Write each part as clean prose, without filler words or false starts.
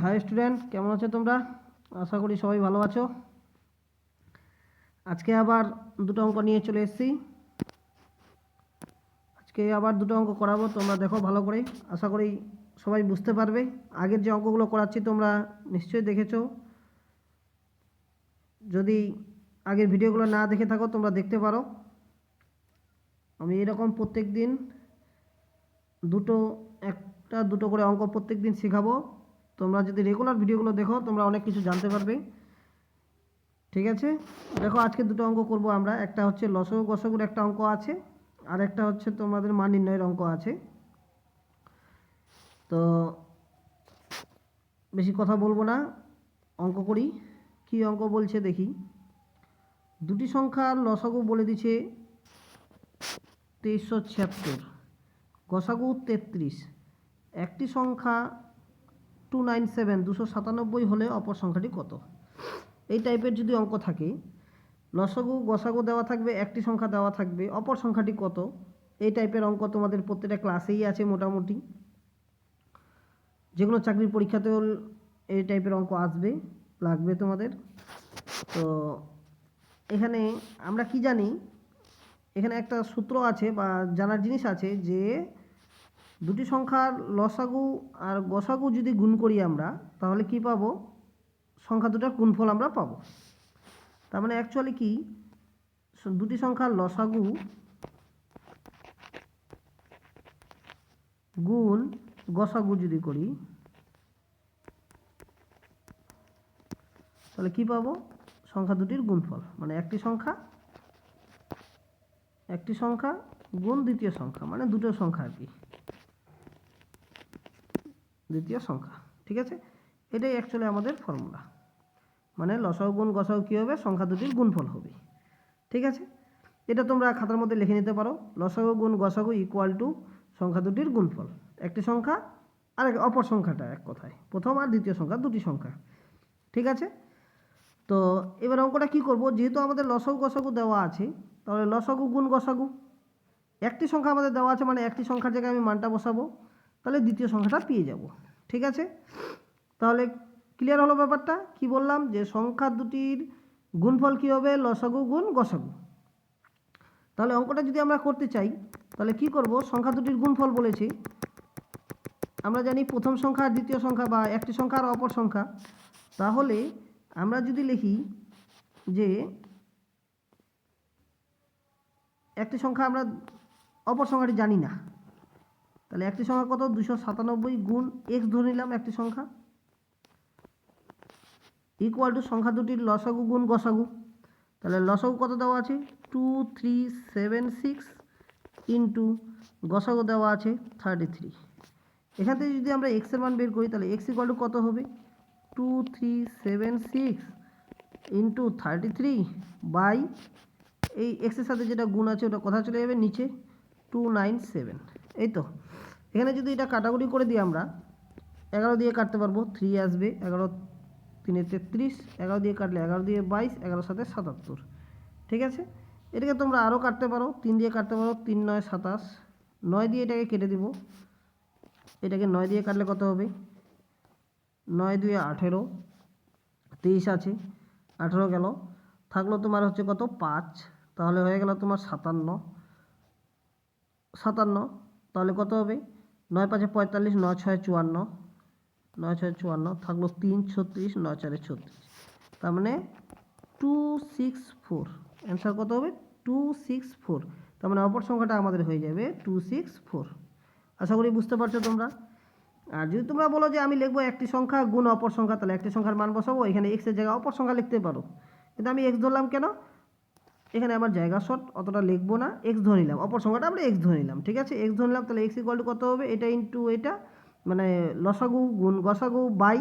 High student, কেমন আছো তোমরা? আশা করি সবাই ভালো আছো। আজকে আবার দুটো অঙ্ক নিয়ে চলে এসেছি। আজকে আবার দুটো অঙ্ক করাবো, তোমরা দেখো ভালো করে। আশা করি সবাই বুঝতে পারবে। আগের যে অঙ্কগুলো করাচ্ছি তোমরা নিশ্চয়ই দেখেছো। যদি আগের ভিডিওগুলো না দেখে থাকো তোমরা দেখতে পারো। আমি এরকম প্রত্যেক দিন একটা দুটো করে অঙ্ক প্রত্যেক দিন শেখাবো। তোমরা যদি রেগুলার ভিডিওগুলো দেখো তোমরা অনেক কিছু জানতে পারবে। ঠিক আছে, দেখো আজকে দুটো অঙ্ক করব আমরা। একটা হচ্ছে লসগু গসাগুর একটা অঙ্ক আছে, আর একটা হচ্ছে তোমাদের মান নির্ণয়ের অঙ্ক আছে। তো বেশি কথা বলবো না, অঙ্ক করি। কি অঙ্ক বলছে দেখি। দুটি সংখ্যার লসাগু বলে দিছে 2376, গসাগু 33। একটি সংখ্যা 297 হলে অপর সংখ্যাটি কত? এই টাইপের যদি অঙ্ক থাকে, লসাগু গসাগু দেওয়া থাকবে, একটি সংখ্যা দেওয়া থাকবে, অপর সংখ্যাটি কত, এই টাইপের অঙ্ক তোমাদের প্রত্যেকটা ক্লাসেই আছে মোটামুটি। যেগুলো চাকরির পরীক্ষাতেও এই টাইপের অঙ্ক আসবে, লাগবে তোমাদের। তো এখানে আমরা কি জানি, এখানে একটা সূত্র আছে বা জানার জিনিস আছে যে দুটি সংখ্যার লসাগু আর গসাগু যদি গুণ করি আমরা, তাহলে কি পাবো? সংখ্যা দুটার গুণফল আমরা পাবো। তার মানে অ্যাকচুয়ালি কি, দুটি সংখ্যার লসাগু গুণ গসাগু যদি করি তাহলে কি পাবো? সংখ্যা দুটির গুণফল, মানে একটি সংখ্যা গুণ দ্বিতীয় সংখ্যা, মানে দুটো সংখ্যা আর কি, দ্বিতীয় সংখ্যা। ঠিক আছে, এটাই অ্যাকচুয়ালি আমাদের ফর্মুলা। মানে লসাগু গুণ গসাগু কী হবে? সংখ্যা দুটির গুণফল হবে। ঠিক আছে, এটা তোমরা খাতার মধ্যে লিখে নিতে পারো। লসাগু গুণ গসাগু ইকুয়াল টু সংখ্যা দুটির গুণফল। একটি সংখ্যা আর অপর সংখ্যাটা, এক কথায় প্রথম আর দ্বিতীয় সংখ্যা, দুটি সংখ্যা। ঠিক আছে, তো এবার অঙ্কটা কী করব? যেহেতু আমাদের লসাগু গসাগু দেওয়া আছে, তাহলে লসাগু গুণ গসাগু। একটি সংখ্যা আমাদের দেওয়া আছে, মানে একটি সংখ্যার জায়গায় আমি মানটা বসাবো, তাহলে দ্বিতীয় সংখ্যাটা পেয়ে যাব। ঠিক আছে, তাহলে ক্লিয়ার হলো ব্যাপারটা? কি বললাম যে সংখ্যা দুটির গুণফল কী হবে? লসাগু গুণ গসাগু। তাহলে অঙ্কটা যদি আমরা করতে চাই তাহলে কি করব? সংখ্যা দুটির গুণফল বলেছি, আমরা জানি প্রথম সংখ্যা আর দ্বিতীয় সংখ্যা, বা একটি সংখ্যা আর অপর সংখ্যা। তাহলে আমরা যদি লিখি যে একটি সংখ্যা আমরা অপর সংখ্যাটি জানি না, তাহলে একটি সংখ্যা কত? 297 গুণ এক্স ধরে নিলাম একটি সংখ্যা, ইকুয়াল টু সংখ্যা দুটির লসাগু গুণ গসাগু। তাহলে লসাগু কত দেওয়া আছে? 2376 ইন্টু গসাগু দেওয়া আছে 33। এখান থেকে যদি আমরা এক্সের মান বের করি তাহলে এক্স ইকুয়াল টু কত হবে? 2376 ইন্টু 33 বাই এই এক্সের সাথে যেটা গুণ আছে ওটা কোথায় চলে যাবে? নিচে 297। এই তো, এখানে যদি এটা কাটাকুটি করে দিই আমরা, 11 দিয়ে কাটতে পারবো, 3 আসবে, 11 3 33, 11 দিয়ে কাটলে 11 দিয়ে 22, 11 সাথে 77। ঠিক আছে, এটাকে তোমরা আরও কাটতে পারো, 3 দিয়ে কাটতে পারো, 3 9 27, 9 দিয়ে এটাকে কেটে দিব। এটাকে 9 দিয়ে কাটলে কত হবে? 9 2 18, 23 আছে, 18 গেল, থাকলো তোমার হচ্ছে কত? 5। তাহলে হয়ে গেল তোমার 57। তাহলে কত হবে? 9 5 45, 9 6 54, 9 6 54, থাকলো 3 36, 9 4 36। তার মানে 264। অ্যান্সার কত হবে? 264। তার মানে অপর সংখ্যাটা আমাদের হয়ে যাবে 264। আশা করি বুঝতে পারছো তোমরা। আর যদি তোমরা বলো যে আমি লিখবো একটি সংখ্যা গুণ অপর সংখ্যা, তাহলে একটি সংখ্যার মান বসাবো, এখানে এক্সের জায়গায় অপর সংখ্যা লিখতে পারো, কিন্তু আমি এক্স ধরলাম কেন? এখানে আমার জায়গা শর্ট, অতটা লিখবো না, এক্স ধরে নিলাম, অপর সংখ্যাটা আমরা এক্স ধরে নিলাম। ঠিক আছে, এক্স ধরে নিলাম, তাহলে এক্স ইকুয়াল টু কত হবে? এটা ইন্টু এটা, মানে লসাগু গুণ গসাগু বাই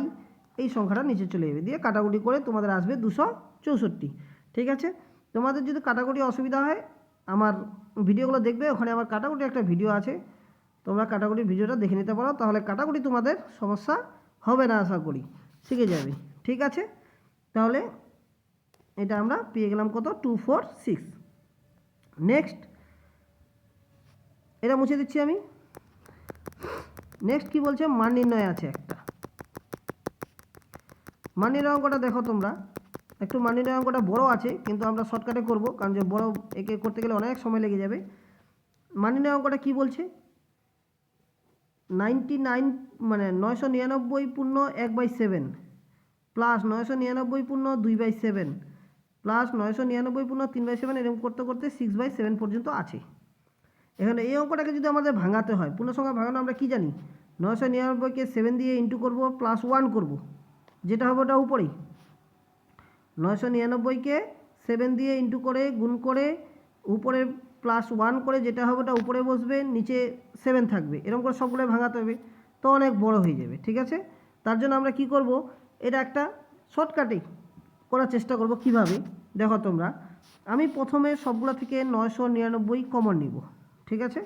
এই সংখ্যাটা নিচে চলে যাবে, দিয়ে কাটাকুটি করে তোমাদের আসবে 264। ঠিক আছে, তোমাদের যদি কাটাকুটি অসুবিধা হয় আমার ভিডিওগুলো দেখবে, ওখানে আমার কাটাকুটি একটা ভিডিও আছে, তোমরা কাটাকুটির ভিডিওটা দেখে নিতে পারো, তাহলে কাটাকুটি তোমাদের সমস্যা হবে না, আশা করি শিখে যাবে। ঠিক আছে, তাহলে এটা আমরা পেয়ে গেলাম কত? 246। নেক্সট, এটা মুছে দিচ্ছি আমি। নেক্সট কি বলছে? মান নির্ণয় আছে একটা। মানির অঙ্কটা দেখো তোমরা, একটু মানির অঙ্কটা বড় আছে, কিন্তু আমরা শর্টকাটে করব, কারণ যে বড় একে করতে গেলে অনেক সময় লেগে যাবে। মানির অঙ্কটা কি বলছে, 99 মানে 999 পূর্ণ 1/7 প্লাস 999 পূর্ণ 2/7 প্লাস 999 পূর্ণ 3/7, এরকম করতে করতে 6/7 পর্যন্ত আছে। এখানে এই অঙ্কটাকে যদি আমাদের ভাঙাতে হয়, পূর্ণ সংখ্যা ভাঙানো আমরা কি জানি, 999কে 7 দিয়ে ইন্টু করবো প্লাস 1 করব, যেটা হবে ওটা উপরেই। 999কে 7 দিয়ে ইন্টু করে গুণ করে উপরে প্লাস 1 করে যেটা হবে ওটা উপরে বসবে, নিচে 7 থাকবে, এরকম করে সবগুলো ভাঙাতে হবে, তো অনেক বড় হয়ে যাবে। ঠিক আছে, তার জন্য আমরা কি করব, এটা একটা শর্টকাটে করার চেষ্টা করব। কিভাবে দেখো তোমরা, আমি প্রথমে সবগুলো থেকে 999 কমন নিব। ঠিক আছে,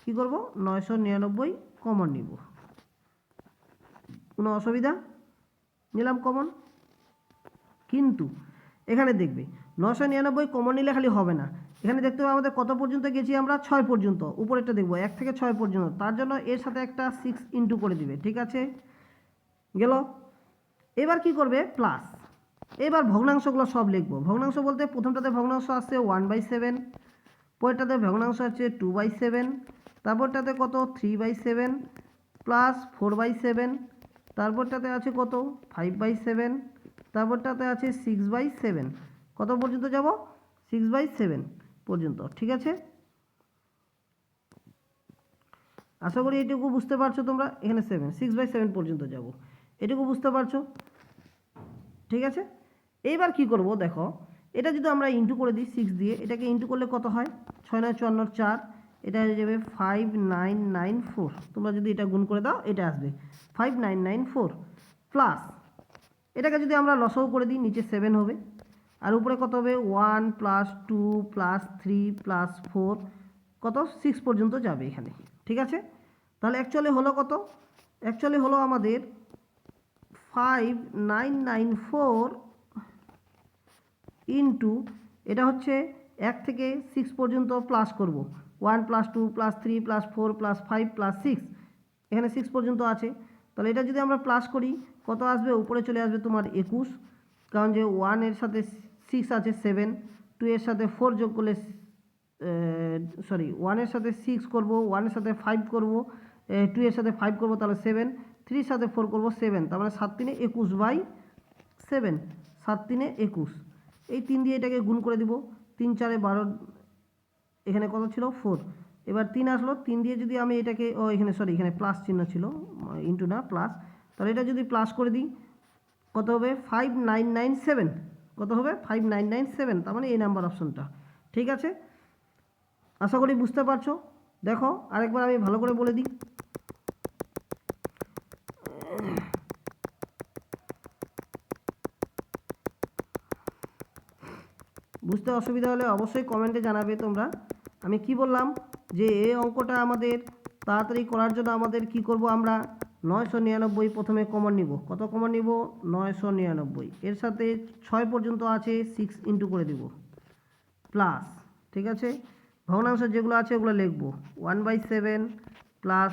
কি করব, 999 কমন নিব, কোনো অসুবিধা, নিলাম কমন। কিন্তু এখানে দেখবে 999 কমন নিলে খালি হবে না, এখানে দেখতে হবে আমাদের কত পর্যন্ত গেছি আমরা, 6 পর্যন্ত, উপরেরটা দেখবো 1 থেকে 6 পর্যন্ত, তার জন্য এর সাথে একটা 6 ইন্টু করে দিবে। ঠিক আছে, গেল। এবার কি করবে, প্লাস, এবার ভগ্নাংশগুলো সব লিখবো। ভগ্নাংশ বলতে প্রথমটাতে ভগ্নাংশ আসছে 1/7, পরেরটাতে ভগ্নাংশ আছে 2/7, তারপরটাতে কত 3/7 প্লাস 4/7, তারপরটাতে আছে কত 5/7, তারপরটাতে আছে 6/7, কত পর্যন্ত যাব, 6/7 পর্যন্ত। ঠিক আছে, আশা করি এটুকু বুঝতে পারছো তোমরা, এখানে 6/7 পর্যন্ত যাব, এটুকু বুঝতে পারছো। ঠিক আছে, এইবার কি করব দেখো, এটা যদি আমরা ইন্টু করে দিই 6 দিয়ে, এটাকে ইন্টু করলে কত হয়, 6 9 54 4, এটা হয়ে যাবে 5994। তোমরা যদি এটা গুণ করে দাও এটা আসবে 5994 প্লাস, এটাকে যদি আমরা লসাগু করে দিই নিচে 7 হবে, আর উপরে কত হবে 1 প্লাস 2 প্লাস 3 প্লাস 4, কত 6 পর্যন্ত যাবে এখানে। ঠিক আছে, তাহলে অ্যাকচুয়ালি হলো কত, অ্যাকচুয়ালি হলো আমাদের 5994 ইন্টু, এটা হচ্ছে 1 থেকে 6 পর্যন্ত প্লাস করব, 1 plus 2 plus 3 plus 4 plus 5 plus 6, এখানে 6 পর্যন্ত আছে। তাহলে এটা যদি আমরা প্লাস করি কত আসবে, উপরে চলে আসবে তোমার 21, কারণ যে 1 এর সাথে 6 আছে 7, 2 এর সাথে 4 যোগ করলে, সরি 1 এর সাথে 6 করব, 1 এর সাথে 5 করব, 2 এর সাথে 5 করব, তাহলে 7, 3 এর সাথে 4 করব 7, তার মানে 7 3 21/7, 7 3 21, এই 3 দিয়ে এটাকে গুণ করে দিব, 3 4 12, এখানে কত ছিল 4, এবার 3 আসলো, 3 দিয়ে যদি আমি এটাকে, ও এখানে সরি এখানে প্লাস চিহ্ন ছিল, ইন্টু না প্লাস, তাহলে এটা যদি প্লাস করে দিই কত হবে 5997, কত হবে 5997, তার মানে এই নাম্বার অপশনটা। ঠিক আছে, আশা করি বুঝতে পারছো। দেখো আরেকবার আমি ভালো করে বলে দিই, বুঝতে অসুবিধা হলে অবশ্যই কমেন্টে জানাবে তোমরা। আমি কি বললাম, যে এই অঙ্কটা আমাদের তাড়াতাড়ি করার জন্য আমাদের কি করব, আমরা 999 প্রথমে কমন নিব, কত কমন নিব 999, এর সাথে 6 পর্যন্ত আছে 6 ইন্টু করে দিব প্লাস, ঠিক আছে, ভগ্নাংশ যেগুলো আছে ওগুলো লিখব, 1/7 plus,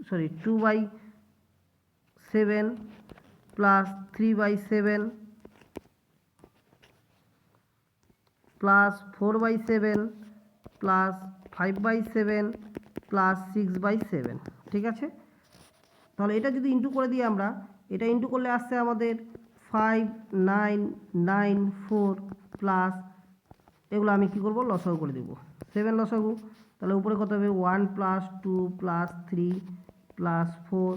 sorry 2/7 plus 3/7 plus 4/7 plus 5/7 plus 6/7। ঠিক আছে, তাহলে এটা যদি ইন্টু করে দিই আমরা, এটা ইন্টু করলে আসছে আমাদের 5994 প্লাস, এগুলো আমি কি করব লসাগু করে দেব, 7 লসাগু, তাহলে উপরে কত হবে 1 plus 2 plus 3 plus 4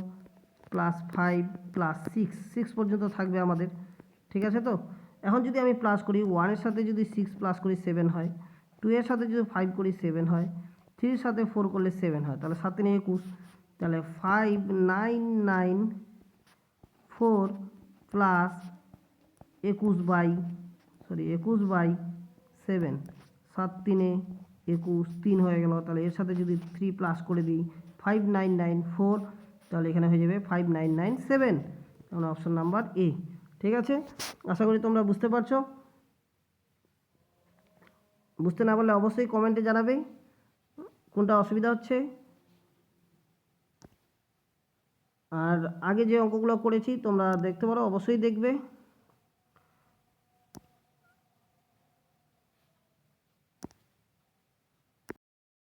plus 5 plus 6 পর্যন্ত থাকবে আমাদের। ঠিক আছে, তো এখন যদি আমি প্লাস করি, 1 এর সাথে যদি 6 প্লাস করি 7 হয়, 2 এর সাথে যদি 5 করি 7 হয়, 3 এর সাথে 4 করলে 7 হয়, তাহলে 7 3 21, তাহলে 5994 প্লাস 21/7, 7 3 21, 3 হয়ে গেল, তাহলে এর সাথে যদি 3 প্লাস করে দিই 5994, তাহলে এখানে হয়ে যাবে 5997, তাহলে অপশন নাম্বার এ। ঠিক আছে, আশা করি তোমরা বুঝতে পারছো। বুঝতে না পারলে অবশ্যই কমেন্টে জানাবে কোনটা অসুবিধা হচ্ছে। আর আগে যে অঙ্কগুলো করেছি তোমরা দেখতে পারো, অবশ্যই দেখবে।